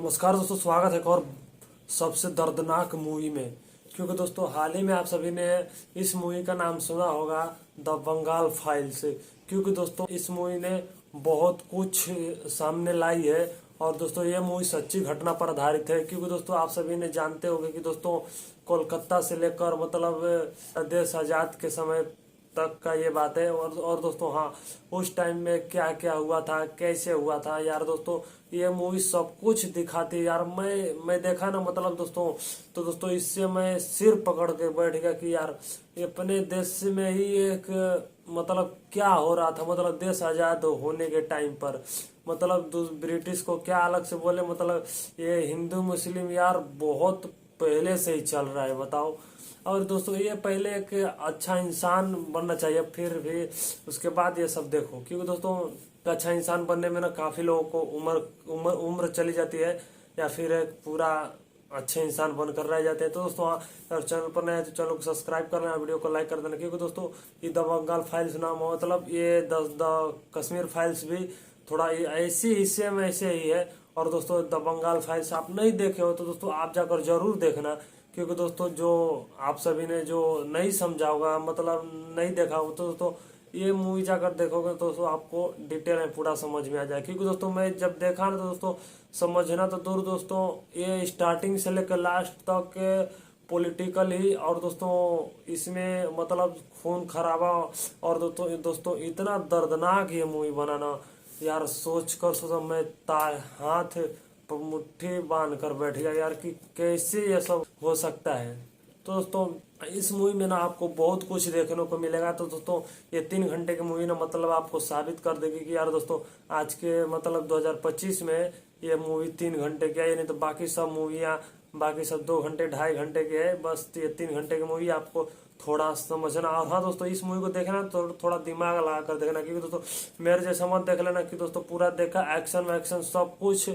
नमस्कार दोस्तों, स्वागत है एक और सबसे दर्दनाक मूवी में। क्योंकि दोस्तों हाल ही में आप सभी ने इस मूवी का नाम सुना होगा, द बंगाल फाइल्स। क्योंकि दोस्तों इस मूवी ने बहुत कुछ सामने लाई है और दोस्तों ये मूवी सच्ची घटना पर आधारित है। क्योंकि दोस्तों आप सभी ने जानते होंगे कि दोस्तों कोलकाता से लेकर मतलब देश आजाद के समय तक का ये बात है। और दोस्तों हाँ, उस टाइम में क्या क्या हुआ था, कैसे हुआ था यार। दोस्तों ये मूवी सब कुछ दिखाती है यार। मैं देखा ना, मतलब दोस्तों, तो दोस्तों इससे मैं सिर पकड़ के बैठ गया कि यार अपने देश में ही एक मतलब क्या हो रहा था। मतलब देश आजाद होने के टाइम पर मतलब ब्रिटिश को क्या अलग से बोले, मतलब ये हिंदू मुस्लिम यार बहुत पहले से ही चल रहा है, बताओ। और दोस्तों ये पहले एक अच्छा इंसान बनना चाहिए, फिर भी उसके बाद ये सब देखो। क्योंकि दोस्तों अच्छा इंसान बनने में ना काफी लोगों को उम्र उम्र उम्र चली जाती है, या फिर एक पूरा अच्छे इंसान बनकर रह जाते हैं। तो दोस्तों हाँ, अगर चैनल पर नए हैं तो चैनल को सब्सक्राइब कर लेना, वीडियो को लाइक कर देना। क्योंकि दोस्तों ये द बंगाल फाइल्स नाम हो, मतलब ये द कश्मीर फाइल्स भी थोड़ा ऐसी हिस्से में ऐसे ही है। और दोस्तों द बंगाल फाइल्स आप नहीं देखे हो तो दोस्तों आप जाकर जरूर देखना। क्योंकि दोस्तों जो आप सभी ने जो नहीं समझा होगा, मतलब नहीं देखा हो, तो दोस्तों ये मूवी जाकर देखोगे तो दोस्तों आपको डिटेल में पूरा समझ में आ जाए। क्योंकि दोस्तों मैं जब देखा ना तो दोस्तों समझना तो दूर, दोस्तों ये स्टार्टिंग से लेकर लास्ट तक पॉलिटिकल ही। और दोस्तों इसमें मतलब खून खराबा। और दोस्तों इतना दर्दनाक ये मूवी बनाना यार, सोच कर सोचो मैं हाथ पर मुट्ठी बांध कर बैठ गया यार कि कैसे ये सब हो सकता है। तो दोस्तों इस मूवी में ना आपको बहुत कुछ देखने को मिलेगा। तो दोस्तों ये 3 घंटे की मूवी ना मतलब आपको साबित कर देगी कि यार दोस्तों आज के मतलब 2025 में ये मूवी 3 घंटे की है। नहीं तो बाकी सब मूवियाँ, बाकी सब 2 घंटे 2.5 घंटे की है। बस ये 3 घंटे की मूवी आपको थोड़ा समझना। और हाँ दोस्तों इस मूवी को देखना तो थोड़ा दिमाग लगा कर देखना। क्योंकि दोस्तों मेरे जैसा मत देख लेना कि दोस्तों पूरा देखा एक्शन वैक्शन सब कुछ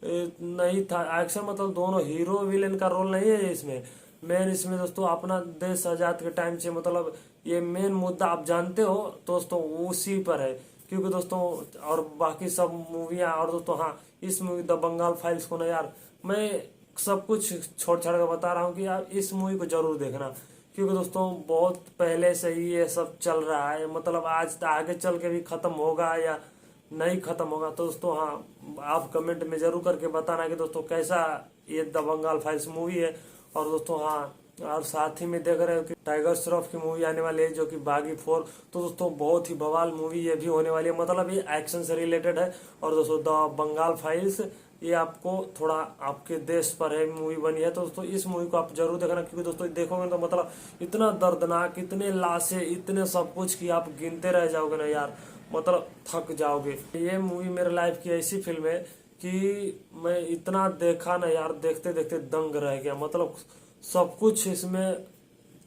नहीं था। एक्शन मतलब दोनों हीरो विलेन का रोल नहीं है इसमें। मेन इसमें दोस्तों अपना देश आजाद के टाइम से मतलब ये मेन मुद्दा आप जानते हो दोस्तों उसी पर है। क्योंकि दोस्तों और बाकी सब मूवियाँ। और दोस्तों हाँ, इस मूवी द बंगाल फाइल्स को ना यार मैं सब कुछ छोड़ छाड़ कर बता रहा हूँ कि यार इस मूवी को जरूर देखना। क्योंकि दोस्तों बहुत पहले से ही ये सब चल रहा है, मतलब आज आगे चल के भी खत्म होगा या नहीं खत्म होगा। तो दोस्तों हाँ, आप कमेंट में जरूर करके बताना कि दोस्तों कैसा ये द बंगाल फाइल्स मूवी है। और दोस्तों हाँ, और साथ ही में देख रहे हो कि टाइगर श्रॉफ की मूवी आने वाली है जो कि बागी 4। तो दोस्तों बहुत ही बवाल मूवी ये भी होने वाली है, मतलब ये एक्शन से रिलेटेड है। और दोस्तों द बंगाल फाइल्स ये आपको थोड़ा आपके देश पर है मूवी बनी है। तो दोस्तों इस मूवी को आप जरूर देखना। क्योंकि दोस्तों देखोगे तो मतलब इतना दर्दनाक, इतने लाशें, इतने सब कुछ कि आप गिनते रह जाओगे ना यार, मतलब थक जाओगे। ये मूवी मेरे लाइफ की ऐसी फिल्म है कि मैं इतना देखा ना यार, देखते देखते दंग रह गया। मतलब सब कुछ इसमें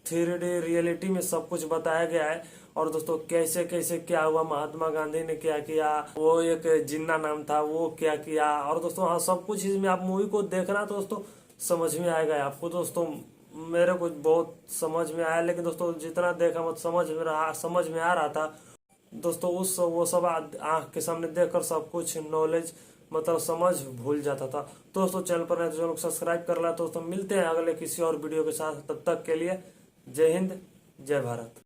3D रियलिटी में सब कुछ बताया गया है। और दोस्तों कैसे कैसे क्या हुआ, महात्मा गांधी ने क्या किया, वो एक जिन्ना नाम था वो क्या किया। और दोस्तों हाँ, सब कुछ इसमें आप मूवी को देखना तो दोस्तों समझ में आएगा आपको। दोस्तों मेरे को बहुत समझ में आया, लेकिन दोस्तों जितना देखा मत समझ में आ रहा था दोस्तों उस वो सब आंख के सामने देखकर सब कुछ नॉलेज मतलब समझ भूल जाता था। तो दोस्तों चैनल पर नए तो चैनल को सब्सक्राइब कर ला। तो दोस्तों मिलते हैं अगले किसी और वीडियो के साथ, तब तक के लिए जय हिंद, जय भारत।